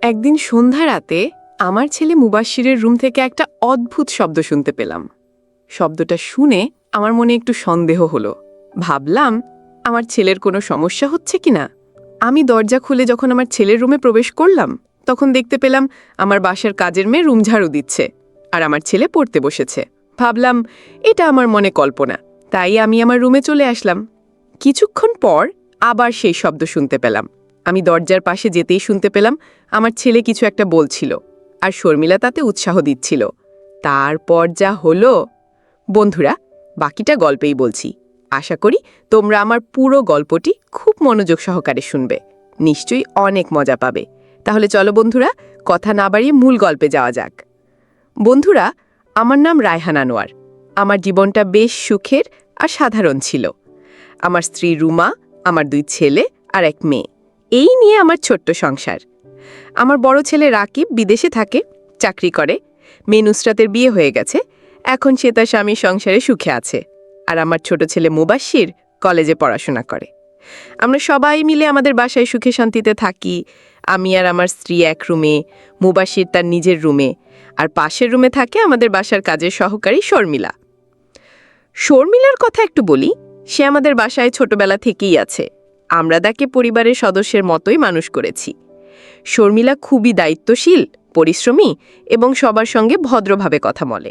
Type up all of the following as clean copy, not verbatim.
একদিন সন্ধ্যা রাতে আমার ছেলে মুবাশশিরের রুম থেকে একটা অদ্ভুত শব্দ শুনতে পেলাম। শব্দটা শুনে আমার মনে একটু সন্দেহ হলো। ভাবলাম আমার ছেলের কোনো সমস্যা হচ্ছে কিনা। আমি দরজা খুলে যখন আমার ছেলের রুমে প্রবেশ করলাম তখন দেখতে পেলাম আমার বাসার কাজের মেয়ে রুম ঝাড়ু দিচ্ছে আর আমার ছেলে পড়তে বসেছে। ভাবলাম এটা আমার মনে কল্পনা, তাই আমি আমার রুমে চলে আসলাম। কিছুক্ষণ পর আবার সেই শব্দ শুনতে পেলাম। আমি দরজার পাশে যেতেই শুনতে পেলাম আমার ছেলে কিছু একটা বলছিল আর শর্মিলা তাতে উৎসাহ দিচ্ছিল। তারপর যা হলো, বন্ধুরা, বাকিটা গল্পেই বলছি। আশা করি তোমরা আমার পুরো গল্পটি খুব মনোযোগ সহকারে শুনবে। নিশ্চয়ই অনেক মজা পাবে। তাহলে চলো বন্ধুরা, কথা না বাড়িয়ে মূল গল্পে যাওয়া যাক। বন্ধুরা, আমার নাম রায়হান আনোয়ার। আমার জীবনটা বেশ সুখের আর সাধারণ ছিল। আমার স্ত্রী রুমা, আমার 2 ছেলে আর 1 মেয়ে, এই নিয়ে আমার ছোট্ট সংসার। আমার বড় ছেলে রাকিব বিদেশে থাকে, চাকরি করে। মেয়ে নুসরাতের বিয়ে হয়ে গেছে, এখন সে তার স্বামীর সংসারে সুখে আছে। আর আমার ছোট ছেলে মুবাশশির কলেজে পড়াশোনা করে। আমরা সবাই মিলে আমাদের বাসায় সুখে শান্তিতে থাকি। আমি আর আমার স্ত্রী এক রুমে, মুবাশশির তার নিজের রুমে, আর পাশের রুমে থাকে আমাদের বাসার কাজের সহকারী শর্মিলা। শর্মিলার কথা একটু বলি। সে আমাদের বাসায় ছোটবেলা থেকেই আছে। আমরা তাকে পরিবারের সদস্যের মতোই মানুষ করেছি। শর্মিলা খুবই দায়িত্বশীল, পরিশ্রমী এবং সবার সঙ্গে ভদ্রভাবে কথা বলে।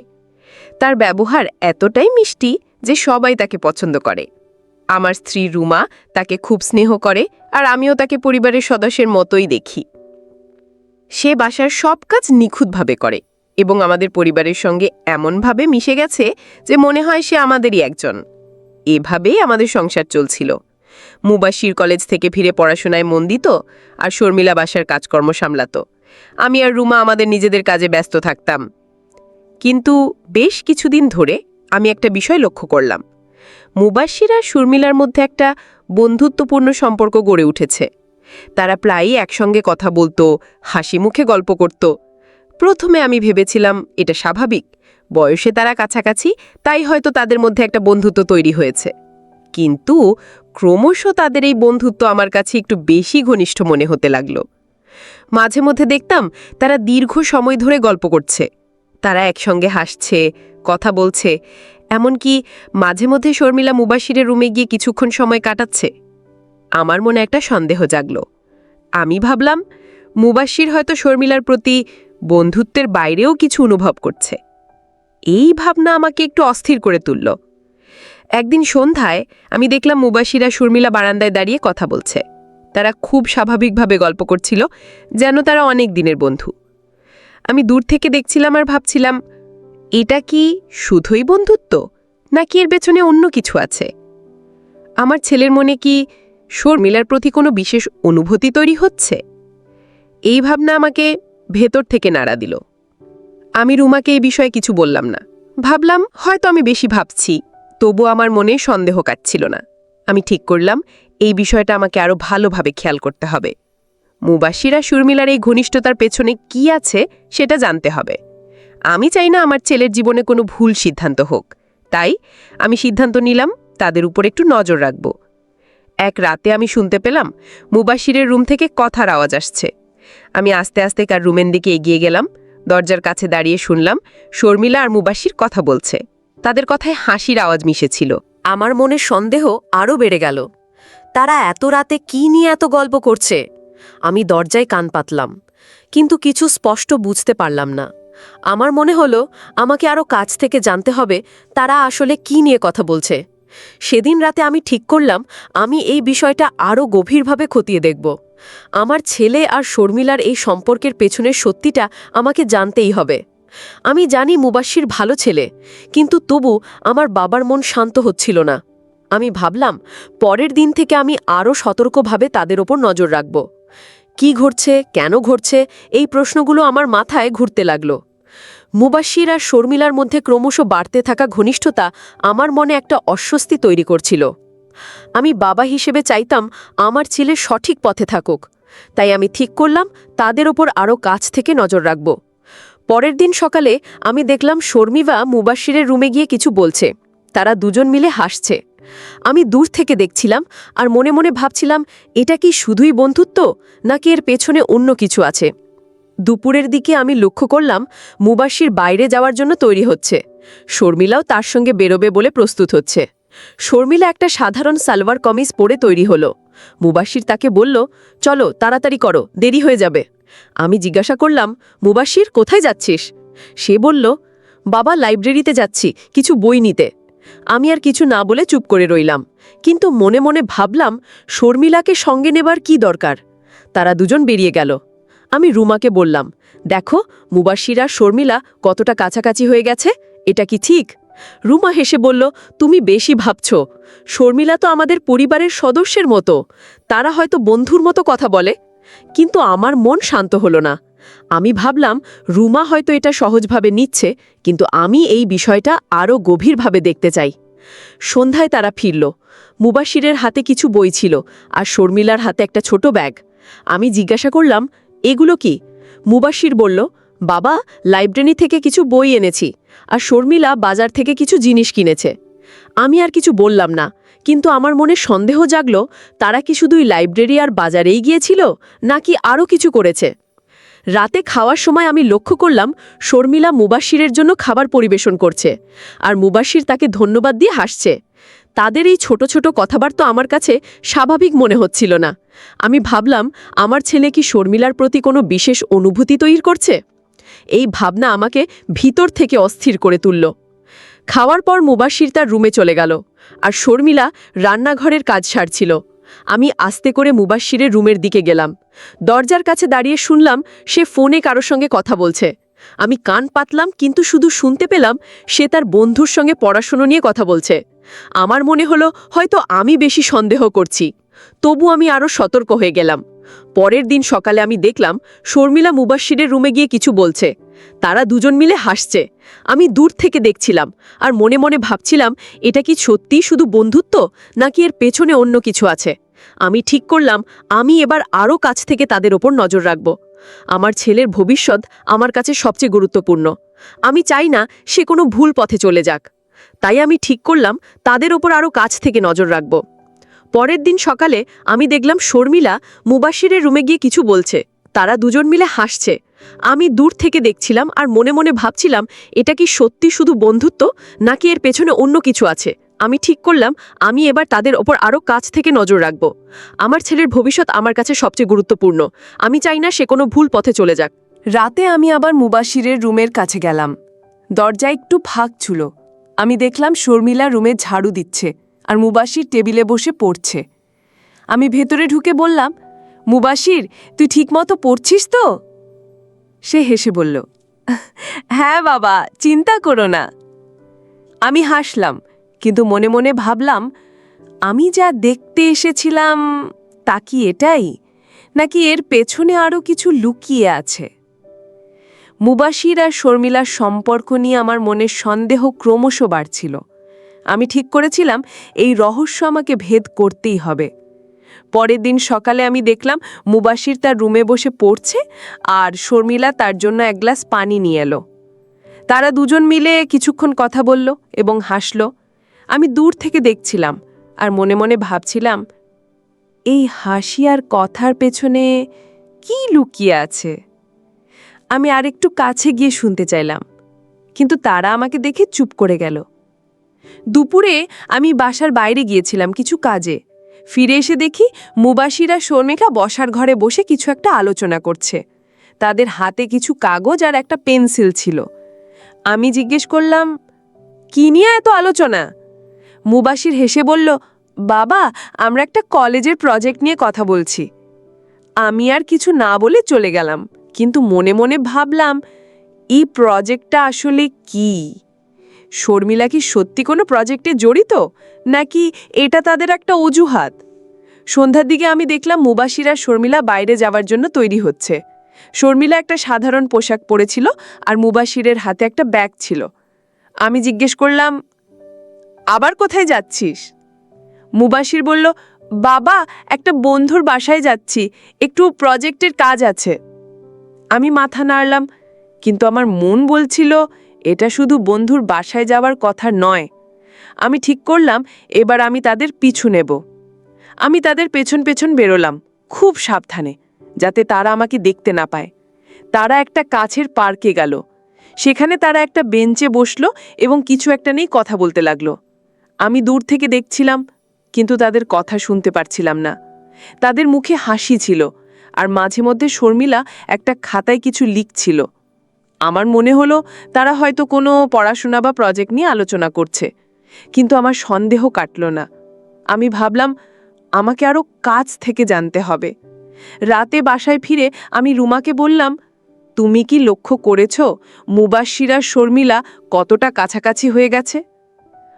তার ব্যবহার এতটাই মিষ্টি যে সবাই তাকে পছন্দ করে। আমার স্ত্রী রুমা তাকে খুব স্নেহ করে আর আমিও তাকে পরিবারের সদস্যের মতোই দেখি। সে বাসার সব কাজ নিখুঁতভাবে করে এবং আমাদের পরিবারের সঙ্গে এমনভাবে মিশে গেছে যে মনে হয় সে আমাদেরই একজন। এভাবেই আমাদের সংসার চলছিল। মুবাশশির কলেজ থেকে ফিরে পড়াশোনায় মন দিত আর শর্মিলা বাসার কাজকর্ম সামলাত। আমি আর রুমা আমাদের নিজেদের কাজে ব্যস্ত থাকতাম। কিন্তু বেশ কিছুদিন ধরে আমি একটা বিষয় লক্ষ্য করলাম। মুবাশশির আর শর্মিলার মধ্যে একটা বন্ধুত্বপূর্ণ সম্পর্ক গড়ে উঠেছে। তারা প্রায়ই একসঙ্গে কথা বলতো, হাসি মুখে গল্প করত। প্রথমে আমি ভেবেছিলাম এটা স্বাভাবিক, বয়সে তারা কাছাকাছি, তাই হয়তো তাদের মধ্যে একটা বন্ধুত্ব তৈরি হয়েছে। কিন্তু ক্রমশ তাদের এই বন্ধুত্ব আমার কাছে একটু বেশি ঘনিষ্ঠ মনে হতে লাগলো। মাঝে মধ্যে দেখতাম তারা দীর্ঘ সময় ধরে গল্প করছে। তারা একসঙ্গে হাসছে, কথা বলছে, এমনকি মাঝে মধ্যে শর্মিলা মুবাশশিরের রুমে গিয়ে কিছুক্ষণ সময় কাটাচ্ছে। আমার মনে একটা সন্দেহ জাগল। আমি ভাবলাম মুবাশশির হয়তো শর্মিলার প্রতি বন্ধুত্বের বাইরেও কিছু অনুভব করছে। এই ভাবনা আমাকে একটু অস্থির করে তুলল। একদিন সন্ধ্যায় আমি দেখলাম মুবাশশির আর শর্মিলা বারান্দায় দাঁড়িয়ে কথা বলছে। তারা খুব স্বাভাবিকভাবে গল্প করছিল, যেন তারা অনেক দিনের বন্ধু। আমি দূর থেকে দেখছিলাম আর ভাবছিলাম, এটা কি শুধুই বন্ধুত্ব, নাকি এর পেছনে অন্য কিছু আছে? আমার ছেলের মনে কি শর্মিলার প্রতি কোনো বিশেষ অনুভূতি তৈরি হচ্ছে? এই ভাবনা আমাকে ভেতর থেকে নাড়া দিল। আমি রুমাকে এই বিষয়ে কিছু বললাম না। ভাবলাম হয়তো আমি বেশি ভাবছি, তবু আমার মনে সন্দেহ কাটছিল না। আমি ঠিক করলাম এই বিষয়টা আমাকে আরও ভালোভাবে খেয়াল করতে হবে। মুবাশশির আর শর্মিলার এই ঘনিষ্ঠতার পেছনে কি আছে সেটা জানতে হবে। আমি চাই না আমার ছেলের জীবনে কোনো ভুল সিদ্ধান্ত হোক, তাই আমি সিদ্ধান্ত নিলাম তাদের উপর একটু নজর রাখব। এক রাতে আমি শুনতে পেলাম মুবাশশিরের রুম থেকে কথার আওয়াজ আসছে। আমি আস্তে আস্তে তার রুমের দিকে এগিয়ে গেলাম। দরজার কাছে দাঁড়িয়ে শুনলাম শর্মিলা আর মুবাশশির কথা বলছে। তাদের কথায় হাসির আওয়াজ মিশেছিল। আমার মনে সন্দেহ আরও বেড়ে গেল। তারা এত রাতে কি নিয়ে এত গল্প করছে? আমি দরজায় কান পাতলাম, কিন্তু কিছু স্পষ্ট বুঝতে পারলাম না। আমার মনে হলো আমাকে আরও কাছ থেকে জানতে হবে তারা আসলে কি নিয়ে কথা বলছে। সেদিন রাতে আমি ঠিক করলাম আমি এই বিষয়টা আরও গভীরভাবে খতিয়ে দেখব। আমার ছেলে আর শর্মিলার এই সম্পর্কের পেছনের সত্যিটা আমাকে জানতেই হবে। আমি জানি মুবাশশির ভালো ছেলে, কিন্তু তবু আমার বাবার মন শান্ত হচ্ছিল না। আমি ভাবলাম পরের দিন থেকে আমি আরও সতর্কভাবে তাদের ওপর নজর রাখব। কি ঘটছে, কেন ঘটছে, এই প্রশ্নগুলো আমার মাথায় ঘুরতে লাগল। মুবাশশির আর শর্মিলার মধ্যে ক্রমশ বাড়তে থাকা ঘনিষ্ঠতা আমার মনে একটা অস্বস্তি তৈরি করছিল। আমি বাবা হিসেবে চাইতাম আমার ছেলে সঠিক পথে থাকুক, তাই আমি ঠিক করলাম তাদের ওপর আরও কাছ থেকে নজর রাখব। পরের দিন সকালে আমি দেখলাম শর্মিলা মুবাশশিরের রুমে গিয়ে কিছু বলছে। তারা দুজন মিলে হাসছে। আমি দূর থেকে দেখছিলাম আর মনে মনে ভাবছিলাম এটা কি শুধুই বন্ধুত্ব, নাকি এর পেছনে অন্য কিছু আছে। দুপুরের দিকে আমি লক্ষ্য করলাম মুবাশির বাইরে যাওয়ার জন্য তৈরি হচ্ছে। শর্মিলাও তার সঙ্গে বেরোবে বলে প্রস্তুত হচ্ছে। শর্মিলা একটা সাধারণ সালোয়ার কামিজ পরে তৈরি হলো। মুবাশির তাকে বলল, চলো তাড়াতাড়ি করো, দেরি হয়ে যাবে। আমি জিজ্ঞাসা করলাম, মুবাশির কোথায় যাচ্ছিস? সে বলল, বাবা লাইব্রেরিতে যাচ্ছি কিছু বই নিতে। আমি আর কিছু না বলে চুপ করে রইলাম, কিন্তু মনে মনে ভাবলাম শর্মিলাকে সঙ্গে নেবার কি দরকার। তারা দুজন বেরিয়ে গেল। আমি রুমাকে বললাম, দেখো মুবাশির আর শর্মিলা কতটা কাছাকাছি হয়ে গেছে, এটা কি ঠিক? রুমা হেসে বলল, তুমি বেশি ভাবছ। শর্মিলা তো আমাদের পরিবারের সদস্যের মতো, তারা হয়তো বন্ধুর মতো কথা বলে। কিন্তু আমার মন শান্ত হলো না। আমি ভাবলাম রুমা হয়তো এটা সহজভাবে নিচ্ছে, কিন্তু আমি এই বিষয়টা আরও গভীরভাবে দেখতে চাই। সন্ধ্যায় তারা ফিরল। মুবাশিরের হাতে কিছু বই ছিল আর শর্মিলার হাতে একটা ছোট ব্যাগ। আমি জিজ্ঞাসা করলাম, এগুলো কি? মুবাশির বলল, বাবা লাইব্রেরি থেকে কিছু বই এনেছি, আর শর্মিলা বাজার থেকে কিছু জিনিস কিনেছে। আমি আর কিছু বললাম না, কিন্তু আমার মনে সন্দেহ জাগল, তারা কি শুধুই লাইব্রেরি আর বাজারেই গিয়েছিল, নাকি আরও কিছু করেছে। রাতে খাওয়ার সময় আমি লক্ষ্য করলাম শর্মিলা মুবাশিরের জন্য খাবার পরিবেশন করছে, আর মুবাশির তাকে ধন্যবাদ দিয়ে হাসছে। তাদের এই ছোট ছোট কথাবার্তা আমার কাছে স্বাভাবিক মনে হচ্ছিল না। আমি ভাবলাম, আমার ছেলে কি শর্মিলার প্রতি কোনো বিশেষ অনুভূতি তৈরি করছে? এই ভাবনা আমাকে ভিতর থেকে অস্থির করে তুলল। খাওয়ার পর মুবাশির তার রুমে চলে গেল, আর শর্মিলা রান্নাঘরের কাজ সারছিল। আমি আস্তে করে মুবাশিরের রুমের দিকে গেলাম। দরজার কাছে দাঁড়িয়ে শুনলাম সে ফোনে কারোর সঙ্গে কথা বলছে। আমি কান পাতলাম, কিন্তু শুধু শুনতে পেলাম সে তার বন্ধুর সঙ্গে পড়াশোনা নিয়ে কথা বলছে। আমার মনে হলো হয়তো আমি বেশি সন্দেহ করছি। তবু আমি আরও সতর্ক হয়ে গেলাম। পরের দিন সকালে আমি দেখলাম শর্মিলা মুবাশিরের রুমে গিয়ে কিছু বলছে। তারা দুজন মিলে হাসছে। আমি দূর থেকে দেখছিলাম, আর মনে মনে ভাবছিলাম, এটা কি সত্যিই শুধু বন্ধুত্ব, নাকি এর পেছনে অন্য কিছু আছে। আমি ঠিক করলাম আমি এবার আরও কাছ থেকে তাদের ওপর নজর রাখব। আমার ছেলের ভবিষ্যৎ আমার কাছে সবচেয়ে গুরুত্বপূর্ণ। আমি চাই না সে কোনো ভুল পথে চলে যাক। তাই আমি ঠিক করলাম তাদের ওপর আরও কাছ থেকে নজর রাখব। পরের দিন সকালে আমি দেখলাম শর্মিলা মুবাশিরের রুমে গিয়ে কিছু বলছে। তারা দুজন মিলে হাসছে। আমি দূর থেকে দেখছিলাম, আর মনে মনে ভাবছিলাম, এটা কি সত্যি শুধু বন্ধুত্ব, নাকি এর পেছনে অন্য কিছু আছে। আমি ঠিক করলাম আমি এবার তাদের ওপর আরও কাছ থেকে নজর রাখব। আমার ছেলের ভবিষ্যৎ আমার কাছে সবচেয়ে গুরুত্বপূর্ণ। আমি চাই না সে কোনো ভুল পথে চলে যাক। রাতে আমি আবার মুবাশিরের রুমের কাছে গেলাম। দরজা একটু ফাঁক ছিল। আমি দেখলাম শর্মিলা রুমে ঝাড়ু দিচ্ছে, আর মুবাশির টেবিলে বসে পড়ছে। আমি ভেতরে ঢুকে বললাম, মুবাশির, তুই ঠিকমতো পড়ছিস তো? সে হেসে বলল, হ্যাঁ বাবা, চিন্তা করো না। আমি হাসলাম, কিন্তু মনে মনে ভাবলাম, আমি যা দেখতে এসেছিলাম তা কি এটাই, নাকি এর পেছনে আরও কিছু লুকিয়ে আছে? মুবাশির আর শর্মিলার সম্পর্ক নিয়ে আমার মনের সন্দেহ ক্রমশ বাড়ছিল। আমি ঠিক করেছিলাম এই রহস্য আমাকে ভেদ করতেই হবে। পরের দিন সকালে আমি দেখলাম মুবাশির তার রুমে বসে পড়ছে, আর শর্মিলা তার জন্য এক গ্লাস পানি নিয়ে এলো। তারা দুজন মিলে কিছুক্ষণ কথা বলল এবং হাসল। আমি দূর থেকে দেখছিলাম, আর মনে মনে ভাবছিলাম, এই হাসি আর কথার পেছনে কি লুকিয়ে আছে। আমি আরেকটু কাছে গিয়ে শুনতে চাইলাম, কিন্তু তারা আমাকে দেখে চুপ করে গেল। দুপুরে আমি বাসার বাইরে গিয়েছিলাম কিছু কাজে। ফিরে এসে দেখি মুবাশির আর শর্মিলা বসার ঘরে বসে কিছু একটা আলোচনা করছে। তাদের হাতে কিছু কাগজ আর একটা পেন্সিল ছিল। আমি জিজ্ঞেস করলাম, কি নিয়ে এত আলোচনা? মুবাশির হেসে বলল, বাবা, আমরা একটা কলেজের প্রজেক্ট নিয়ে কথা বলছি। আমি আর কিছু না বলে চলে গেলাম, কিন্তু মনে মনে ভাবলাম, এই প্রজেক্টটা আসলে কি? শর্মিলা কি সত্যি কোনো প্রজেক্টে জড়িত, নাকি এটা তাদের একটা অজুহাত? সন্ধ্যার দিকে আমি দেখলাম মুবাশির আর শর্মিলা বাইরে যাওয়ার জন্য তৈরি হচ্ছে। শর্মিলা একটা সাধারণ পোশাক পরেছিল, আর মুবাশিরের হাতে একটা ব্যাগ ছিল। আমি জিজ্ঞেস করলাম, আবার কোথায় যাচ্ছিস? মুবাশির বলল, বাবা, একটা বন্ধুর বাসায় যাচ্ছি, একটু প্রজেক্টের কাজ আছে। আমি মাথা নাড়লাম, কিন্তু আমার মন বলছিল এটা শুধু বন্ধুর বাসায় যাওয়ার কথা নয়। আমি ঠিক করলাম এবার আমি তাদের পিছু নেব। আমি তাদের পেছন পেছন বেরোলাম, খুব সাবধানে, যাতে তারা আমাকে দেখতে না পায়। তারা একটা কাছের পার্কে গেল। সেখানে তারা একটা বেঞ্চে বসলো এবং কিছু একটা নিয়ে কথা বলতে লাগলো। আমি দূর থেকে দেখছিলাম, কিন্তু তাদের কথা শুনতে পারছিলাম না। তাদের মুখে হাসি ছিল, আর মাঝে মধ্যে শর্মিলা একটা খাতায় কিছু লিখছিল। আমার মনে হলো তারা হয়তো কোনো পড়াশোনা বা প্রজেক্ট নিয়ে আলোচনা করছে, কিন্তু আমার সন্দেহ কাটল না। আমি ভাবলাম আমাকে আরও কাছ থেকে জানতে হবে। রাতে বাসায় ফিরে আমি রুমাকে বললাম, তুমি কি লক্ষ্য করেছ মুবাশশির আর শর্মিলা কতটা কাছাকাছি হয়ে গেছে?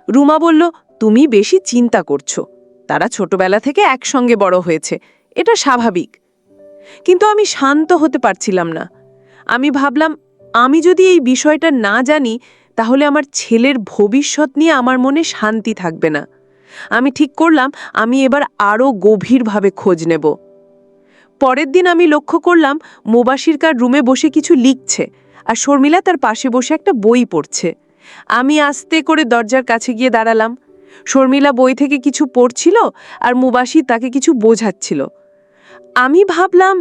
রুমা বলল, তুমি বেশি চিন্তা করছো। তারা ছোটবেলা থেকে একসঙ্গে বড় হয়েছে, এটা স্বাভাবিক। কিন্তু আমি শান্ত হতে পারছিলাম না। আমি ভাবলাম, আমি যদি এই বিষয়টা না জানি তাহলে আমার ছেলের ভবিষ্যৎ নিয়ে আমার মনে শান্তি থাকবে না। আমি ঠিক করলাম আমি এবার আরও গভীরভাবে খোঁজ নেব। পরের দিন আমি লক্ষ্য করলাম মুবাশশির কার রুমে বসে কিছু লিখছে, আর শর্মিলা তার পাশে বসে একটা বই পড়ছে। আমি আস্তে করে দরজার কাছে গিয়ে দাঁড়ালাম। শর্মিলা বই থেকে কিছু পড়ছিল, আর মুবাশশির তাকে কিছু বোঝাচ্ছিল। আমি ভাবলাম,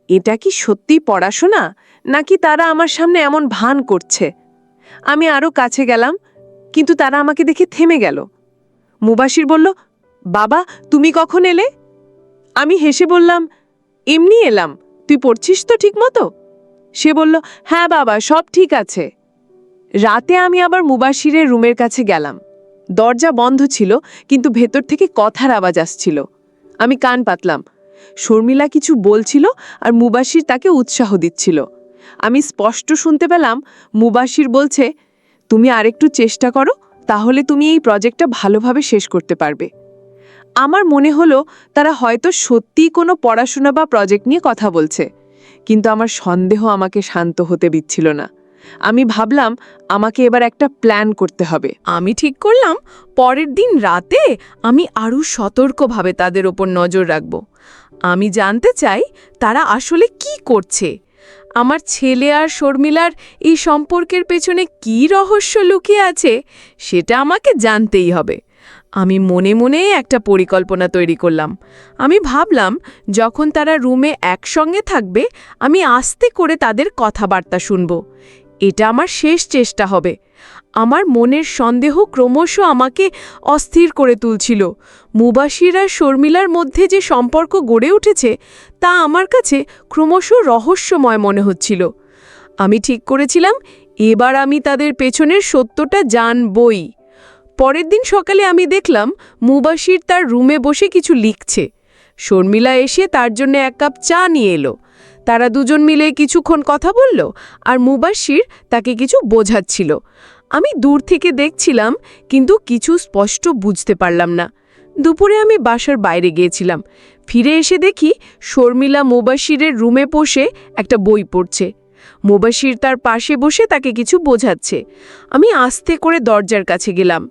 এটা কি সত্যি পড়াশোনা, নাকি তারা আমার সামনে এমন ভান করছে? আমি আরও কাছে গেলাম, কিন্তু তারা আমাকে দেখে থেমে গেল। মুবাশশির বলল, বাবা, তুমি কখন এলে? আমি হেসে বললাম, এমনি এলাম। তুই পড়ছিস তো ঠিক মতো? সে বলল, হ্যাঁ বাবা, সব ঠিক আছে। রাতে আমি আবার মুবাশশিরের রুমের কাছে গেলাম। দরজা বন্ধ ছিল, কিন্তু ভেতর থেকে কথার আওয়াজ আসছিল। আমি কান পাতলাম। শর্মিলা কিছু বলছিল, আর মুবাশশির তাকে উৎসাহ দিচ্ছিল। আমি স্পষ্ট শুনতে পেলাম মুবাশশির বলছে, তুমি আরেকটু চেষ্টা করো, তাহলে তুমি এই প্রজেক্টটা ভালোভাবে শেষ করতে পারবে। আমার মনে হলো তারা হয়তো সত্যিই কোনো পড়াশোনা বা প্রজেক্ট নিয়ে কথা বলছে, কিন্তু আমার সন্দেহ আমাকে শান্ত হতে দিচ্ছিল না। আমি ভাবলাম আমাকে এবার একটা প্ল্যান করতে হবে। আমি ঠিক করলাম পরের দিন রাতে আমি আরও সতর্কভাবে তাদের ওপর নজর রাখব। আমি জানতে চাই তারা আসলে কি করছে। আমার ছেলে আর শর্মিলার এই সম্পর্কের পেছনে কি রহস্য লুকিয়ে আছে সেটা আমাকে জানতেই হবে। আমি মনে মনে একটা পরিকল্পনা তৈরি করলাম। আমি ভাবলাম যখন তারা রুমে একসঙ্গে থাকবে আমি আস্তে করে তাদের কথাবার্তা শুনব। এটা আমার শেষ চেষ্টা হবে। আমার মনের সন্দেহ ক্রমশ আমাকে অস্থির করে তুলছিল। মুবাশশির আর শর্মিলার মধ্যে যে সম্পর্ক গড়ে উঠেছে তা আমার কাছে ক্রমশ রহস্যময় মনে হচ্ছিল। আমি ঠিক করেছিলাম এবার আমি তাদের পেছনের সত্যটা জানবই। পরের দিন সকালে আমি দেখলাম মুবাশশির তার রুমে বসে কিছু লিখছে। শর্মিলা এসে তার জন্য এক কাপ চা নিয়ে এলো। তারা দুজন মিলে কিছুক্ষণ কথা বলল, আর মুবাশশির তাকে কিছু বোঝাচ্ছিল। আমি দূর থেকে দেখছিলাম, কিন্তু কিছু স্পষ্ট বুঝতে পারলাম না। দুপুরে আমি বাসার বাইরে গিয়েছিলাম। ফিরে এসে দেখি শর্মিলা মুবাশশিরের রুমে বসে একটা বই পড়ছে। মুবাশশির তার পাশে বসে তাকে কিছু বোঝাচ্ছে। আমি আস্তে করে দরজার কাছে গেলাম।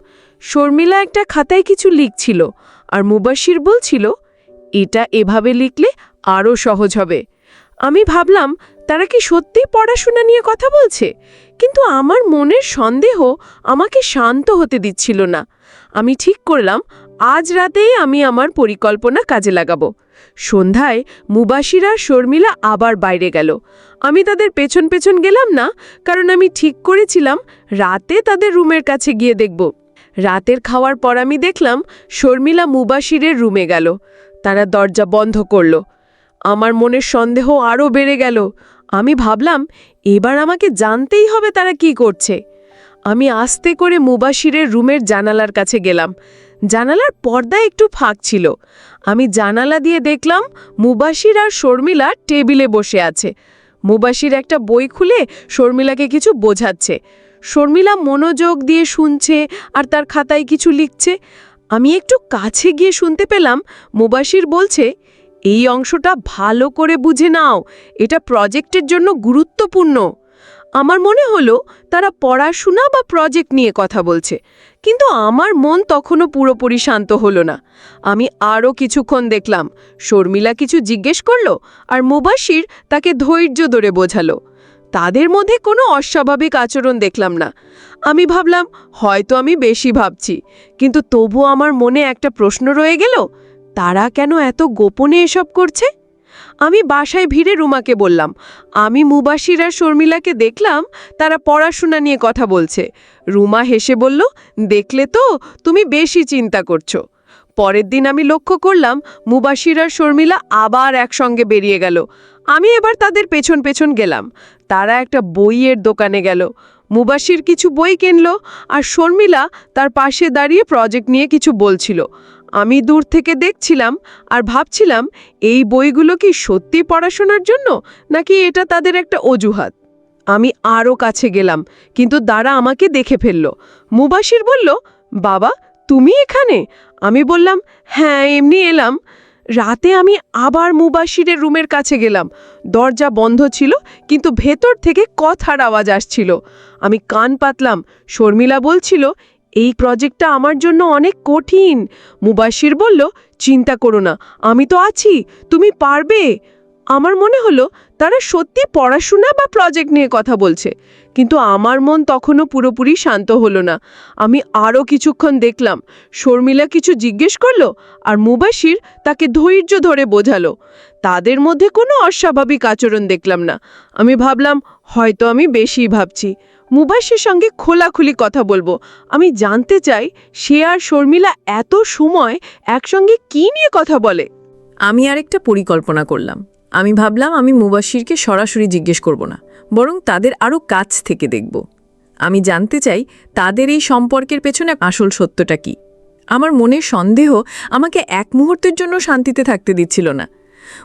শর্মিলা একটা খাতায় কিছু লিখছিল, আর মুবাশশির বলছিল, এটা এভাবে লিখলে আরও সহজ হবে। আমি ভাবলাম তারা কি সত্যি পড়াশোনা নিয়ে কথা বলছে, কিন্তু আমার মনের সন্দেহ আমাকে শান্ত হতে দিচ্ছিল না। আমি ঠিক করলাম আজ রাতেই আমি আমার পরিকল্পনা কাজে লাগাবো। সন্ধ্যায় মুবাশশির আর শর্মিলা আবার বাইরে গেল। আমি তাদের পেছন পেছন গেলাম না, কারণ আমি ঠিক করেছিলাম রাতে তাদের রুমের কাছে গিয়ে দেখব। রাতের খাওয়ার পর আমি দেখলাম শর্মিলা মুবাশশিরের রুমে গেল। তারা দরজা বন্ধ করল। আমার মনের সন্দেহ আরও বেড়ে গেল। আমি ভাবলাম এবার আমাকে জানতেই হবে তারা কি করছে। আমি আস্তে করে মুবাশশিরের রুমের জানালার কাছে গেলাম। জানালার পর্দা একটু ফাঁক ছিল। আমি জানালা দিয়ে দেখলাম মুবাশশির আর শর্মিলা টেবিলে বসে আছে। মুবাশশির একটা বই খুলে শর্মিলাকে কিছু বোঝাচ্ছে। শর্মিলা মনোযোগ দিয়ে শুনছে আর তার খাতায় কিছু লিখছে। আমি একটু কাছে গিয়ে শুনতে পেলাম মুবাশশির বলছে, এই অংশটা ভালো করে বুঝে নাও, এটা প্রজেক্টের জন্য গুরুত্বপূর্ণ। আমার মনে হলো তারা পড়াশোনা বা প্রজেক্ট নিয়ে কথা বলছে, কিন্তু আমার মন তখনও পুরোপুরি শান্ত হলো না। আমি আরও কিছুক্ষণ দেখলাম। শর্মিলা কিছু জিজ্ঞেস করল, আর মুবাশশির তাকে ধৈর্য ধরে বোঝালো। তাদের মধ্যে কোনো অস্বাভাবিক আচরণ দেখলাম না। আমি ভাবলাম হয়তো আমি বেশি ভাবছি, কিন্তু তবু আমার মনে একটা প্রশ্ন রয়ে গেল, তারা কেন এত গোপনে এসব করছে? আমি বাসায় ভিড়ে রুমাকে বললাম, আমি মুবাশির আর শর্মিলাকে দেখলাম তারা পড়াশোনা নিয়ে কথা বলছে। রুমা হেসে বলল, দেখলে তো, তুমি বেশি চিন্তা করছো। পরের দিন আমি লক্ষ্য করলাম মুবাশির আর শর্মিলা আবার একসঙ্গে বেরিয়ে গেল। আমি এবার তাদের পেছন পেছন গেলাম। তারা একটা বইয়ের দোকানে গেল। মুবাশির কিছু বই কিনল আর শর্মিলা তার পাশে দাঁড়িয়ে প্রজেক্ট নিয়ে কিছু বলছিল। আমি দূর থেকে দেখছিলাম আর ভাবছিলাম, এই বইগুলো কি সত্যি পড়াশোনার জন্য, নাকি এটা তাদের একটা অজুহাত। আমি আরও কাছে গেলাম, কিন্তু তারা আমাকে দেখে ফেলল। মুবাশির বলল, বাবা, তুমি এখানে? আমি বললাম, হ্যাঁ, এমনি এলাম। রাতে আমি আবার মুবাশিরের রুমের কাছে গেলাম। দরজা বন্ধ ছিল, কিন্তু ভেতর থেকে কথার আওয়াজ আসছিল। আমি কান পাতলাম। শর্মিলা বলছিল, এই প্রজেক্টটা আমার জন্য অনেক কঠিন। মুবাশির বলল, চিন্তা করো না, আমি তো আছি, তুমি পারবে। আমার মনে হলো তারা সত্যি পড়াশোনা বা প্রজেক্ট নিয়ে কথা বলছে, কিন্তু আমার মন তখনও পুরোপুরি শান্ত হলো না। আমি আরও কিছুক্ষণ দেখলাম। শর্মিলা কিছু জিজ্ঞেস করলো আর মুবাশির তাকে ধৈর্য ধরে বোঝালো। তাদের মধ্যে কোনো অস্বাভাবিক আচরণ দেখলাম না। আমি ভাবলাম, হয়তো আমি বেশি ভাবছি। মুবাশির সঙ্গে খোলাখুলি কথা বলবো। আমি জানতে চাই, সে আর শর্মিলা এত সময় একসঙ্গে কি নিয়ে কথা বলে। আমি আরেকটা পরিকল্পনা করলাম। আমি ভাবলাম আমি মুবাশিরকে সরাসরি জিজ্ঞেস করব না, বরং তাদের আরও কাছ থেকে দেখব। আমি জানতে চাই তাদের এই সম্পর্কের পেছনে আসল সত্যটা কি। আমার মনের সন্দেহ আমাকে এক মুহূর্তের জন্য শান্তিতে থাকতে দিচ্ছিল না।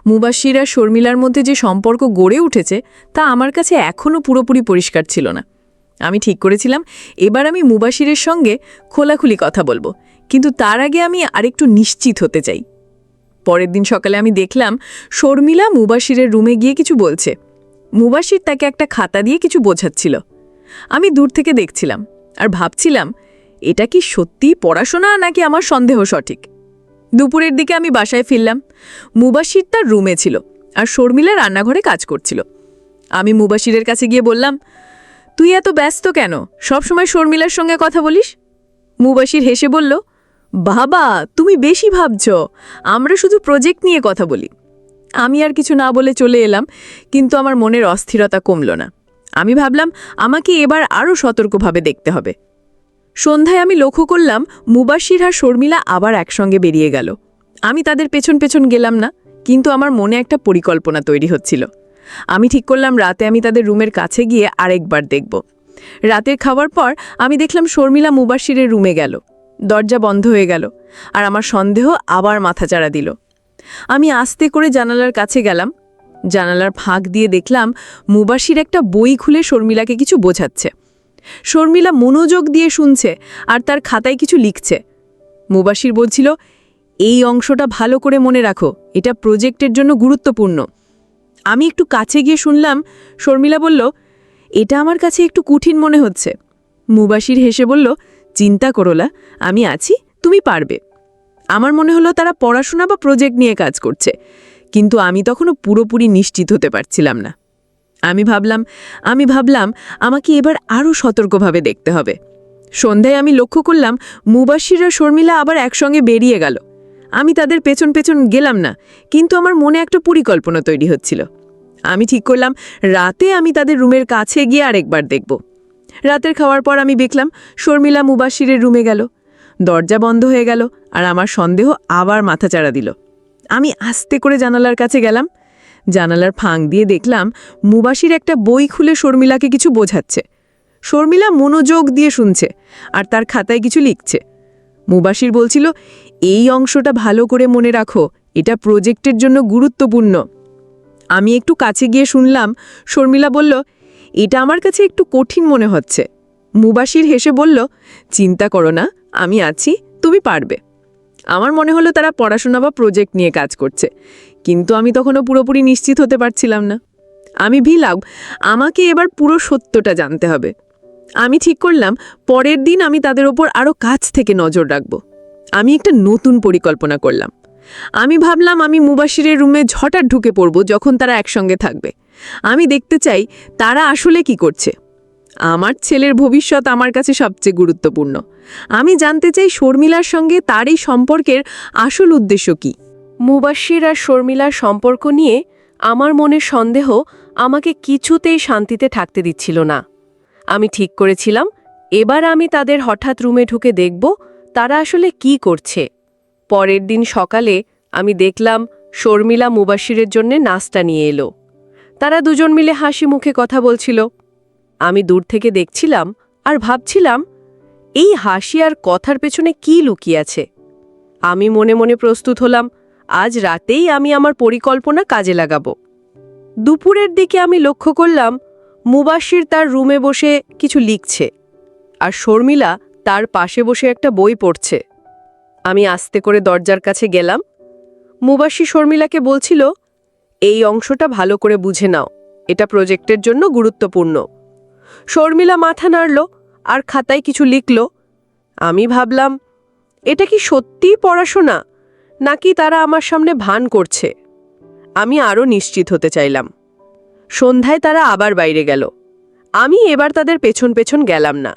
মুবাশির আর শর্মিলার মধ্যে যে সম্পর্ক গড়ে উঠেছে তা আমার কাছে এখনও পুরোপুরি পরিষ্কার ছিল না। আমি ঠিক করেছিলাম এবার আমি মুবাশিরের সঙ্গে খোলাখুলি কথা বলবো, কিন্তু তার আগে আমি আরেকটু নিশ্চিত হতে চাই। পরের দিন সকালে আমি দেখলাম শর্মিলা মুবাশিরের রুমে গিয়ে কিছু বলছে। মুবাশির তাকে একটা খাতা দিয়ে কিছু বোঝাচ্ছিল। আমি দূর থেকে দেখছিলাম আর ভাবছিলাম, এটা কি সত্যিই পড়াশোনা নাকি আমার সন্দেহ সঠিক। দুপুরের দিকে আমি বাসায় ফিরলাম। মুবাশির তার রুমে ছিল আর শর্মিলা রান্নাঘরে কাজ করছিল। আমি মুবাশিরের কাছে গিয়ে বললাম, তুই এত ব্যস্ত কেন? সবসময় শর্মিলার সঙ্গে কথা বলিস। মুবাশির হেসে বলল, বাবা, তুমি বেশি ভাবছ, আমরা শুধু প্রজেক্ট নিয়ে কথা বলি। আমি আর কিছু না বলে চলে এলাম, কিন্তু আমার মনের অস্থিরতা কমল না। আমি ভাবলাম আমাকে এবার আরও সতর্কভাবে দেখতে হবে। সন্ধ্যায় আমি লক্ষ্য করলাম মুবাশির আর শর্মিলা আবার একসঙ্গে বেরিয়ে গেল। আমি তাদের পেছন পেছন গেলাম না, কিন্তু আমার মনে একটা পরিকল্পনা তৈরি হচ্ছিল। আমি ঠিক করলাম রাতে আমি তাদের রুমের কাছে গিয়ে আরেকবার দেখব। রাতের খাওয়ার পর আমি দেখলাম শর্মিলা মুবাশিরের রুমে গেল। দরজা বন্ধ হয়ে গেল আর আমার সন্দেহ আবার মাথাচাড়া দিল। আমি আস্তে করে জানালার কাছে গেলাম। জানালার ফাঁক দিয়ে দেখলাম মুবাশির একটা বই খুলে শর্মিলাকে কিছু বোঝাচ্ছে। শর্মিলা মনোযোগ দিয়ে শুনছে আর তার খাতায় কিছু লিখছে। মুবাশির বলছিল, এই অংশটা ভালো করে মনে রাখো, এটা প্রজেক্টের জন্য গুরুত্বপূর্ণ। আমি একটু কাছে গিয়ে শুনলাম শর্মিলা বলল, এটা আমার কাছে একটু কঠিন মনে হচ্ছে। মুবাশির হেসে বলল, চিন্তা করো না, আমি আছি, তুমি পারবে। আমার মনে হলো তারা পড়াশোনা বা প্রজেক্ট নিয়ে কাজ করছে, কিন্তু আমি তখনও পুরোপুরি নিশ্চিত হতে পারছিলাম না। আমি ভাবলাম আমাকে এবার আরও সতর্কভাবে দেখতে হবে। সন্ধ্যায় আমি লক্ষ্য করলাম মুবাশির আর শর্মিলা আবার একসঙ্গে বেরিয়ে গেল। আমি তাদের পেছন পেছন গেলাম না, কিন্তু আমার মনে একটা পরিকল্পনা তৈরি হচ্ছিল। আমি ঠিক করলাম রাতে আমি তাদের রুমের কাছে গিয়ে আরেকবার দেখব। রাতের খাওয়ার পর আমি দেখলাম শর্মিলা মুবাশিরের রুমে গেল। দরজা বন্ধ হয়ে গেল আর আমার সন্দেহ আবার মাথাচাড়া দিল। আমি আস্তে করে জানালার কাছে গেলাম। জানালার ফাঁক দিয়ে দেখলাম মুবাশির একটা বই খুলে শর্মিলাকে কিছু বোঝাচ্ছে। শর্মিলা মনোযোগ দিয়ে শুনছে আর তার খাতায় কিছু লিখছে। মুবাশির বলছিল, এই অংশটা ভালো করে মনে রাখো, এটা প্রজেক্টের জন্য গুরুত্বপূর্ণ। আমি একটু কাছে গিয়ে শুনলাম শর্মিলা বলল, এটা আমার কাছে একটু কঠিন মনে হচ্ছে। মুবাশির হেসে বলল, চিন্তা করো না, আমি আছি, তুমি পারবে। আমার মনে হলো তারা পড়াশোনা বা প্রজেক্ট নিয়ে কাজ করছে, কিন্তু আমি তখনও পুরোপুরি নিশ্চিত হতে পারছিলাম না। আমি ভাবলাম আমাকে এবার পুরো সত্যটা জানতে হবে। আমি ঠিক করলাম পরের দিন আমি তাদের ওপর আরও কাছ থেকে নজর রাখব। আমি একটা নতুন পরিকল্পনা করলাম। আমি ভাবলাম আমি মুবাশিরের রুমে হঠাৎ ঢুকে পড়ব যখন তারা একসঙ্গে থাকবে। আমি দেখতে চাই তারা আসলে কি করছে। আমার ছেলের ভবিষ্যৎ আমার কাছে সবচেয়ে গুরুত্বপূর্ণ। আমি জানতে চাই শর্মিলার সঙ্গে তার এই সম্পর্কের আসল উদ্দেশ্য কী। মুবাশির আর শর্মিলার সম্পর্ক নিয়ে আমার মনের সন্দেহ আমাকে কিছুতেই শান্তিতে থাকতে দিচ্ছিল না। আমি ঠিক করেছিলাম এবার আমি তাদের হঠাৎ রুমে ঢুকে দেখব তারা আসলে কি করছে। পরের দিন সকালে আমি দেখলাম শর্মিলা মুবাশিরের জন্য নাস্তা নিয়ে এলো। তারা দুজন মিলে হাসি মুখে কথা বলছিল। আমি দূর থেকে দেখছিলাম আর ভাবছিলাম এই হাসি আর কথার পেছনে কি লুকিয়ে আছে। আমি মনে মনে প্রস্তুত হলাম আজ রাতেই আমি আমার পরিকল্পনা কাজে লাগাবো। দুপুরের দিকে আমি লক্ষ্য করলাম মুবাশির তার রুমে বসে কিছু লিখছে আর শর্মিলা তার পাশে বসে একটা বই পড়ছে। আমি আস্তে করে দরজার কাছে গেলাম। মুবাশির শর্মিলাকে বলছিল, এই অংশটা ভালো করে বুঝে নাও, এটা প্রজেক্টের জন্য গুরুত্বপূর্ণ। শর্মিলা মাথা নাড়ল আর খাতায় কিছু লিখল। আমি ভাবলাম এটা কি সত্যিই পড়াশোনা নাকি তারা আমার সামনে ভান করছে। আমি আরও নিশ্চিত হতে চাইলাম। সন্ধ্যায় তারা আবার বাইরে গেল। আমি এবার তাদের পেছন পেছন গেলাম না,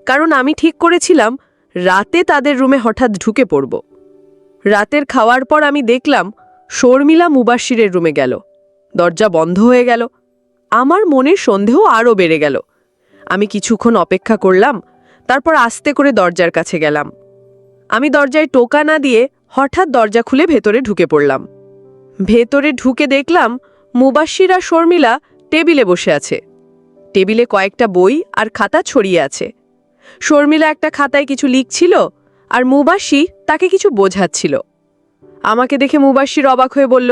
কারণ আমি ঠিক করেছিলাম রাতে তাদের রুমে হঠাৎ ঢুকে পড়ব। রাতের খাওয়ার পর আমি দেখলাম শর্মিলা মুবাশিরের রুমে গেল। দরজা বন্ধ হয়ে গেল। আমার মনের সন্দেহ আরও বেড়ে গেল। আমি কিছুক্ষণ অপেক্ষা করলাম, তারপর আস্তে করে দরজার কাছে গেলাম। আমি দরজায় টোকা না দিয়ে হঠাৎ দরজা খুলে ভেতরে ঢুকে পড়লাম। ভেতরে ঢুকে দেখলাম মুবাশির আর শর্মিলা টেবিলে বসে আছে। টেবিলে কয়েকটা বই আর খাতা ছড়িয়ে আছে। শর্মিলা একটা খাতায় কিছু লিখছিল আর মুবাশির তাকে কিছু বোঝাচ্ছিল। আমাকে দেখে মুবাশির অবাক হয়ে বলল,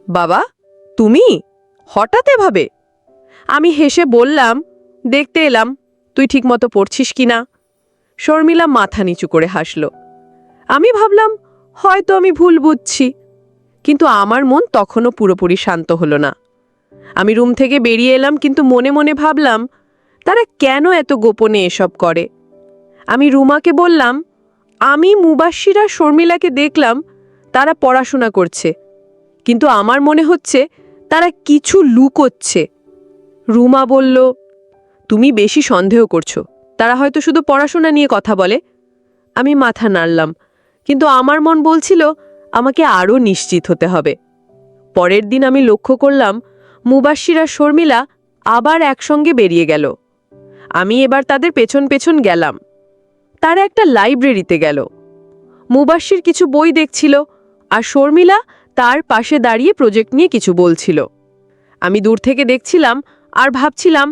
বাবা তুমি হঠাৎ এভাবে? আমি হেসে বললাম, দেখতে এলাম তুই ঠিকমতো পড়ছিস কিনা। শর্মিলা মাথা নিচু করে হাসল। আমি ভাবলাম হয়তো আমি ভুল বুঝছি, কিন্তু আমার মন তখনও পুরোপুরি শান্ত হলো না। আমি রুম থেকে বেরিয়ে এলাম, কিন্তু মনে মনে ভাবলাম তারা কেন এত গোপনে এসব করে। আমি রুমাকে বললাম, আমি মুবাশির আর শর্মিলাকে দেখলাম তারা পড়াশোনা করছে, কিন্তু আমার মনে হচ্ছে তারা কিছু লুকোচ্ছে। রুমা বলল, তুমি বেশি সন্দেহ করছো, তারা হয়তো শুধু পড়াশোনা নিয়ে কথা বলে। আমি মাথা নাড়লাম, কিন্তু আমার মন বলছিল আমাকে আরও নিশ্চিত হতে হবে। পরের দিন আমি লক্ষ্য করলাম মুবাশির আর শর্মিলা আবার একসঙ্গে বেরিয়ে গেল। আমি এবার তাদের পেছন পেছন গেলাম। তারা একটা লাইব্রেরিতে গেল। মুবাশির কিছু বই দেখছিল আর শর্মিলা তার পাশে দাঁড়িয়ে প্রজেক্ট নিয়ে কিছু বলছিল। আমি দূর থেকে দেখছিলাম আর ভাবছিলাম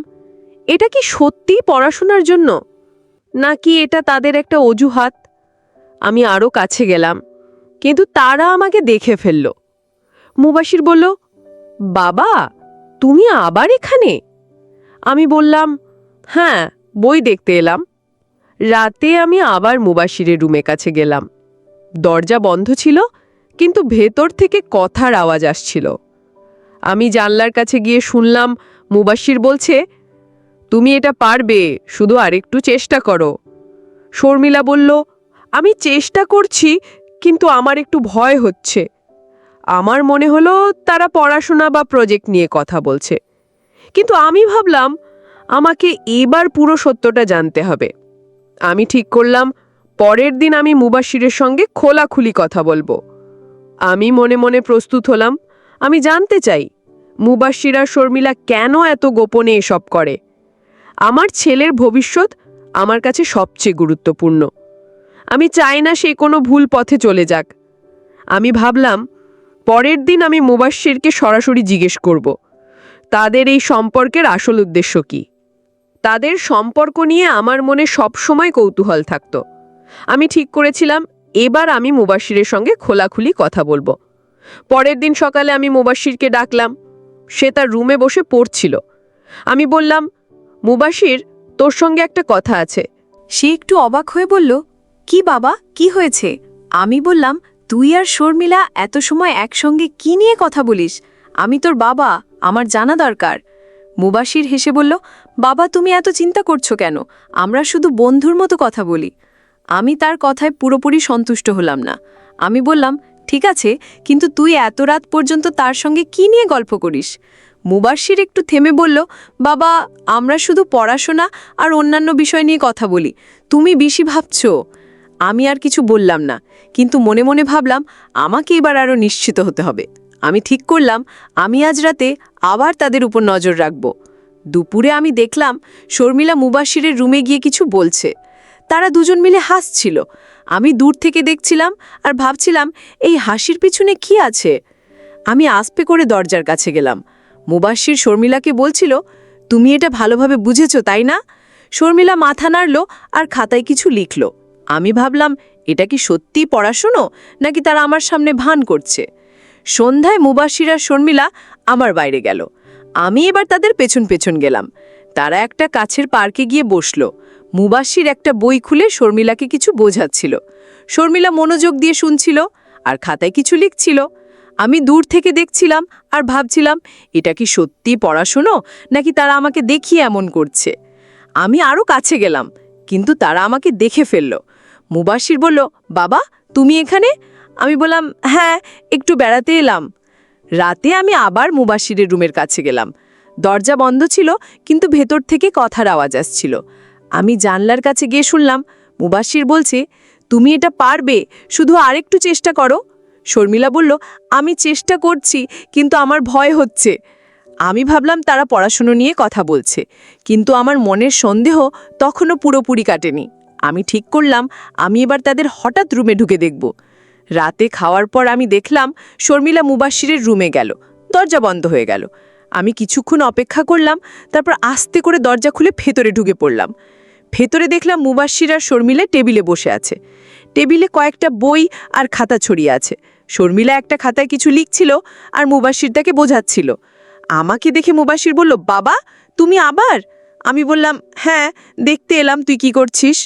এটা কি সত্যিই পড়াশোনার জন্য নাকি এটা তাদের একটা অজুহাত। আমি আরও কাছে গেলাম, কিন্তু তারা আমাকে দেখে ফেলল। মুবাশির বলল, বাবা তুমি আবার এখানে? আমি বললাম, হ্যাঁ, বই দেখতে এলাম। রাতে আমি আবার মুবাশিরের রুমে কাছে গেলাম। দরজা বন্ধ ছিল, কিন্তু ভেতর থেকে কথার আওয়াজ আসছিল। আমি জানলার কাছে গিয়ে শুনলাম মুবাশির বলছে, তুমি এটা পারবে, শুধু আরেকটু চেষ্টা করো। শর্মিলা বলল, আমি চেষ্টা করছি, কিন্তু আমার একটু ভয় হচ্ছে। আমার মনে হলো তারা পড়াশোনা বা প্রজেক্ট নিয়ে কথা বলছে, কিন্তু আমি ভাবলাম আমাকে এবার পুরো সত্যটা জানতে হবে। আমি ঠিক করলাম পরের দিন আমি মুবাশিরের সঙ্গে খোলাখুলি কথা বলবো। আমি মনে মনে প্রস্তুত হলাম। আমি জানতে চাই মুবাশির আর শর্মিলা কেন এত গোপনে এসব করে। আমার ছেলের ভবিষ্যৎ আমার কাছে সবচেয়ে গুরুত্বপূর্ণ। আমি চাই না সে কোনো ভুল পথে চলে যাক। আমি ভাবলাম পরের দিন আমি মুবাশিরকে সরাসরি জিজ্ঞেস করব তাদের এই সম্পর্কের আসল উদ্দেশ্য কি। তাদের সম্পর্ক নিয়ে আমার মনে সবসময় কৌতূহল থাকত। আমি ঠিক করেছিলাম এবার আমি মুবাশিরের সঙ্গে খোলাখুলি কথা বলবো। পরের দিন সকালে আমি মুবাশিরকে ডাকলাম। সে তার রুমে বসে পড়ছিল। আমি বললাম, মুবাশির, তোর সঙ্গে একটা কথা আছে। সে একটু অবাক হয়ে বলল, কি বাবা, কি হয়েছে? আমি বললাম, তুই আর শর্মিলা এত সময় একসঙ্গে কি নিয়ে কথা বলিস? আমি তোর বাবা, আমার জানা দরকার। মুবাশির হেসে বলল, বাবা তুমি এত চিন্তা করছো কেন? আমরা শুধু বন্ধুর মতো কথা বলি। আমি তার কথায় পুরোপুরি সন্তুষ্ট হলাম না। আমি বললাম, ঠিক আছে, কিন্তু তুই এত রাত পর্যন্ত তার সঙ্গে কি নিয়ে গল্প করিস? মুবাশির একটু থেমে বলল, বাবা আমরা শুধু পড়াশোনা আর অন্যান্য বিষয় নিয়ে কথা বলি, তুমি বেশি ভাবছো। আমি আর কিছু বললাম না, কিন্তু মনে মনে ভাবলাম আমাকে এবার আরও নিশ্চিত হতে হবে। আমি ঠিক করলাম আমি আজ রাতে আবার তাদের উপর নজর রাখব। দুপুরে আমি দেখলাম শর্মিলা মুবাশিরের রুমে গিয়ে কিছু বলছে। তারা দুজন মিলে হাসছিল। আমি দূর থেকে দেখছিলাম আর ভাবছিলাম এই হাসির পিছনে কি আছে। আমি আস্তে করে দরজার কাছে গেলাম। মুবাশির শর্মিলাকে বলছিল, তুমি এটা ভালোভাবে বুঝেছো তাই না? শর্মিলা মাথা নাড়ল আর খাতায় কিছু লিখল। আমি ভাবলাম এটা কি সত্যিই পড়াশুনো নাকি তারা আমার সামনে ভান করছে। সন্ধ্যায় মুবাশির আর শর্মিলা আমার বাইরে গেল। আমি এবার তাদের পেছন পেছন গেলাম। তারা একটা কাছের পার্কে গিয়ে বসল। মুবাশির একটা বই খুলে শর্মিলাকে কিছু বোঝাচ্ছিল। শর্মিলা মনোযোগ দিয়ে শুনছিল আর খাতায় কিছু লিখছিল। আমি দূর থেকে দেখছিলাম আর ভাবছিলাম এটা কি সত্যি পড়াশুনো নাকি তারা আমাকে দেখিয়ে এমন করছে। আমি আরও কাছে গেলাম, কিন্তু তারা আমাকে দেখে ফেলল। মুবাশির বলল, বাবা তুমি এখানে? আমি বললাম, হ্যাঁ, একটু বেড়াতে এলাম। রাতে আমি আবার মুবাশিরের রুমের কাছে গেলাম। দরজা বন্ধ ছিল, কিন্তু ভেতর থেকে কথার আওয়াজ আসছিল। আমি জানলার কাছে গিয়ে শুনলাম মুবাশির বলছে, তুমি এটা পারবে, শুধু আরেকটু চেষ্টা করো। শর্মিলা বলল, আমি চেষ্টা করছি, কিন্তু আমার ভয় হচ্ছে। আমি ভাবলাম তারা পড়াশুনো নিয়ে কথা বলছে, কিন্তু আমার মনের সন্দেহ তখনও পুরোপুরি কাটেনি। আমি ঠিক করলাম আমি এবার তাদের হঠাৎ রুমে ঢুকে দেখব। রাতে খাওয়ার পর আমি দেখলাম শর্মিলা মুবাশিরের রুমে গেল। দরজা বন্ধ হয়ে গেল। আমি কিছুক্ষণ অপেক্ষা করলাম, তারপর আস্তে করে দরজা খুলে ভেতরে ঢুকে পড়লাম। ভেতরে দেখলাম মুবাশির আর শর্মিলা টেবিলে বসে আছে। টেবিলে কয়েকটা বই আর খাতা ছড়িয়ে আছে। শর্মিলা একটা খাতায় কিছু লিখছিল আর মুবাশির তাকে বোঝাচ্ছিল। আমাকে দেখে মুবাশির বলল, বাবা তুমি আবার? আমি বললাম, হ্যাঁ, দেখতে এলাম তুই কি করছিস।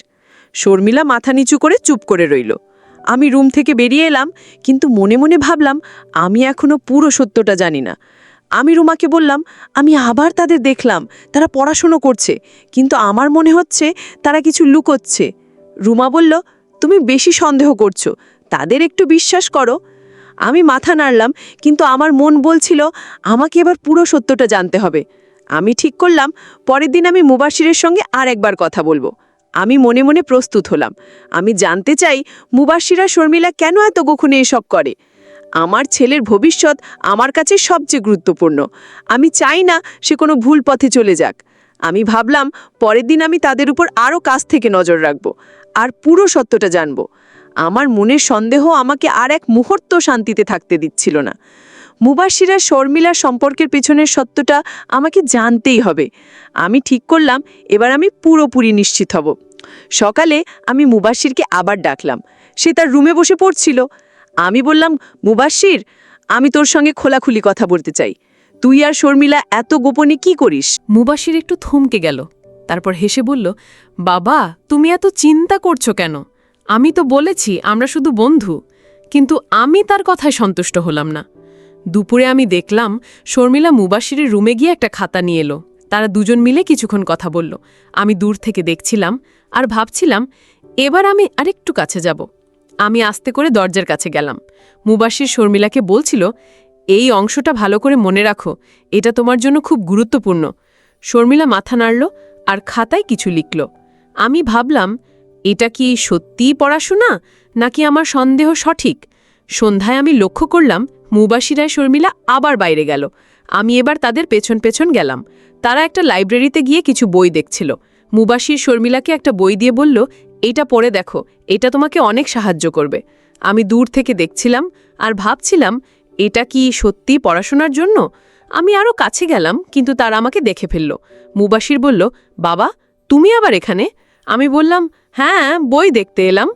শর্মিলা মাথা নিচু করে চুপ করে রইল। আমি রুম থেকে বেরিয়ে এলাম, কিন্তু মনে মনে ভাবলাম আমি এখনো পুরো সত্যটা জানি না। আমি রুমাকে বললাম, আমি আবার তাদের দেখলাম, তারা পড়াশুনো করছে, কিন্তু আমার মনে হচ্ছে তারা কিছু লুকোচ্ছে। রুমা বলল, তুমি বেশি সন্দেহ করছো, তাদের একটু বিশ্বাস করো। আমি মাথা নাড়লাম, কিন্তু আমার মন বলছিল আমাকে এবার পুরো সত্যটা জানতে হবে। আমি ঠিক করলাম পরের দিন আমি মুবাশিরের সঙ্গে আর একবার কথা বলবো। আমি মনে মনে প্রস্তুত হলাম। আমি জানতে চাই মুবাশির আর শর্মিলা কেন এত গোপনে এসব করে। আমার ছেলের ভবিষ্যৎ আমার কাছে সবচেয়ে গুরুত্বপূর্ণ। আমি চাই না সে কোনো ভুল পথে চলে যাক। আমি ভাবলাম পরের দিন আমি তাদের উপর আরও কাছ থেকে নজর রাখব আর পুরো সত্যটা জানব। আমার মনের সন্দেহ আমাকে আর এক মুহূর্ত শান্তিতে থাকতে দিচ্ছিল না। মুবাশির আর শর্মিলার সম্পর্কের পেছনের সত্যটা আমাকে জানতেই হবে। আমি ঠিক করলাম এবার আমি পুরোপুরি নিশ্চিত হব। সকালে আমি মুবাশিরকে আবার ডাকলাম। সে তার রুমে বসে পড়ছিল। আমি বললাম, মুবাশির, আমি তোর সঙ্গে খোলাখুলি কথা বলতে চাই। তুই আর শর্মিলা এত গোপনে কি করিস? মুবাশির একটু থমকে গেল, তারপর হেসে বলল, বাবা তুমি এত চিন্তা করছো কেন? আমি তো বলেছি আমরা শুধু বন্ধু। কিন্তু আমি তার কথায় সন্তুষ্ট হলাম না। দুপুরে আমি দেখলাম শর্মিলা মুবাশিরের রুমে গিয়ে একটা খাতা নিয়ে এলো। তারা দুজন মিলে কিছুক্ষণ কথা বলল। আমি দূর থেকে দেখছিলাম আর ভাবছিলাম এবার আমি আরেকটু কাছে যাব। আমি আস্তে করে দরজার কাছে গেলাম। মুবাশির শর্মিলাকে বলছিল, এই অংশটা ভালো করে মনে রাখো, এটা তোমার জন্য খুব গুরুত্বপূর্ণ। শর্মিলা মাথা নাড়ল আর খাতায় কিছু লিখল। আমি ভাবলাম এটা কি সত্যিই পড়াশোনা নাকি আমার সন্দেহ সঠিক। সন্ধ্যায় আমি লক্ষ্য করলাম মুবাশির আর শর্মিলা আবার বাইরে গেল। আমি এবার তাদের পেছন পেছন গেলাম। তারা একটা লাইব্রেরিতে গিয়ে কিছু বই দেখছিল। মুবাশির শর্মিলাকে একটা বই দিয়ে বলল, এটা পড়ে দেখো, এটা তোমাকে অনেক সাহায্য করবে। আমি দূর থেকে দেখছিলাম আর ভাবছিলাম এটা কি সত্যি পড়াশোনার জন্য। আমি আরও কাছে গেলাম, কিন্তু তারা আমাকে দেখে ফেলল। মুবাশির বলল, বাবা তুমি আবার এখানে? আমি বললাম, হ্যাঁ, বই দেখতে এলাম।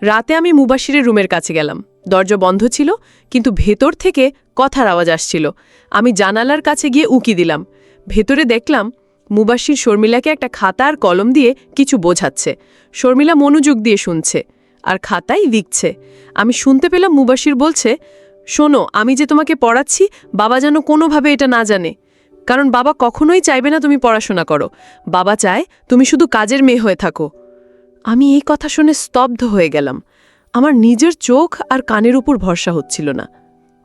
রাতে আমি মুবাশিরের রুমের কাছে গেলাম। দরজা বন্ধ ছিল, কিন্তু ভেতর থেকে কথার আওয়াজ আসছিল। আমি জানালার কাছে গিয়ে উকি দিলাম। ভেতরে দেখলাম মুবাশির শর্মিলাকে একটা খাতা আর কলম দিয়ে কিছু বোঝাচ্ছে। শর্মিলা মনোযোগ দিয়ে শুনছে আর খাতায় লিখছে। আমি শুনতে পেলাম মুবাশির বলছে, শোনো, আমি যে তোমাকে পড়াচ্ছি বাবা যেন কোনোভাবে এটা না জানে, কারণ বাবা কখনোই চাইবে না তুমি পড়াশোনা করো। বাবা চায় তুমি শুধু কাজের মেয়ে হয়ে থাকো। আমি এই কথা শুনে স্তব্ধ হয়ে গেলাম। আমার নিজের চোখ আর কানের উপর ভরসা হচ্ছিল না।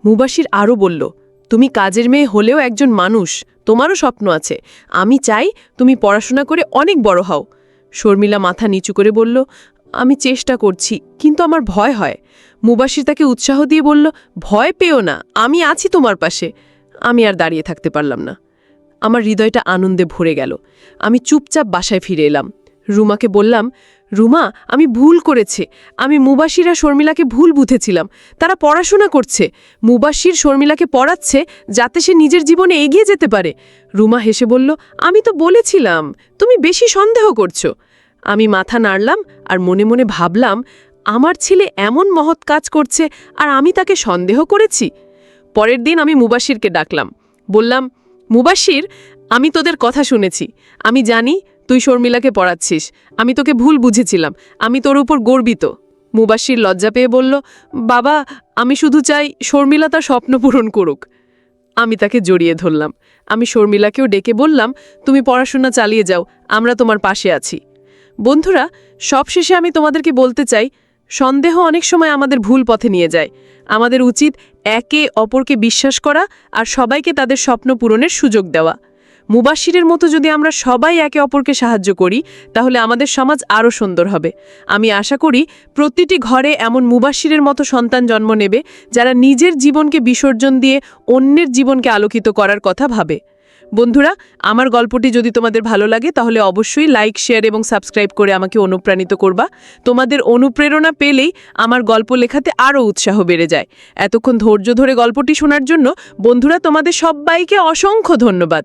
মুবাশির আরও বলল, তুমি কাজের মেয়ে হলেও একজন মানুষ, তোমারও স্বপ্ন আছে। আমি চাই তুমি পড়াশোনা করে অনেক বড় হও। শর্মিলা মাথা নিচু করে বলল, আমি চেষ্টা করছি, কিন্তু আমার ভয় হয়। মুবাশির তাকে উৎসাহ দিয়ে বলল, ভয় পেও না, আমি আছি তোমার পাশে। আমি আর দাঁড়িয়ে থাকতে পারলাম না। আমার হৃদয়টা আনন্দে ভরে গেল। আমি চুপচাপ বাসায় ফিরে এলাম। রুমাকে বললাম, রুমা, আমি ভুল করেছি। আমি মুবাশির আর শর্মিলাকে ভুল বুঝেছিলাম। তারা পড়াশোনা করছে। মুবাশির শর্মিলাকে পড়াচ্ছে যাতে সে নিজের জীবনে এগিয়ে যেতে পারে। রুমা হেসে বলল, আমি তো বলেছিলাম, তুমি বেশি সন্দেহ করছো। আমি মাথা নাড়লাম আর মনে মনে ভাবলাম, আমার ছেলে এমন মহৎ কাজ করছে আর আমি তাকে সন্দেহ করেছি। পরের দিন আমি মুবাশিরকে ডাকলাম। বললাম, মুবাশির, আমি তোদের কথা শুনেছি। আমি জানি তুই শর্মিলাকে পড়াচ্ছিস। আমি তোকে ভুল বুঝেছিলাম। আমি তোর উপর গর্বিত। মুবাশির লজ্জা পেয়ে বলল, বাবা, আমি শুধু চাই শর্মিলা তার স্বপ্ন পূরণ করুক। আমি তাকে জড়িয়ে ধরলাম। আমি শর্মিলাকেও ডেকে বললাম, তুমি পড়াশোনা চালিয়ে যাও, আমরা তোমার পাশে আছি। বন্ধুরা, সবশেষে আমি তোমাদেরকে বলতে চাই, সন্দেহ অনেক সময় আমাদের ভুল পথে নিয়ে যায়। আমাদের উচিত একে অপরকে বিশ্বাস করা আর সবাইকে তাদের স্বপ্ন পূরণের সুযোগ দেওয়া। মুবাশিরের মতো যদি আমরা সবাই একে অপরকে সাহায্য করি, তাহলে আমাদের সমাজ আরও সুন্দর হবে। আমি আশা করি প্রতিটি ঘরে এমন মুবাশিরের মতো সন্তান জন্ম নেবে, যারা নিজের জীবনকে বিসর্জন দিয়ে অন্যের জীবনকে আলোকিত করার কথা ভাবে। বন্ধুরা, আমার গল্পটি যদি তোমাদের ভালো লাগে তাহলে অবশ্যই লাইক, শেয়ার এবং সাবস্ক্রাইব করে আমাকে অনুপ্রাণিত করবা। তোমাদের অনুপ্রেরণা পেলেই আমার গল্প লেখাতে আরও উৎসাহ বেড়ে যায়। এতক্ষণ ধৈর্য ধরে গল্পটি শোনার জন্য বন্ধুরা, তোমাদের সবাইকে অসংখ্য ধন্যবাদ।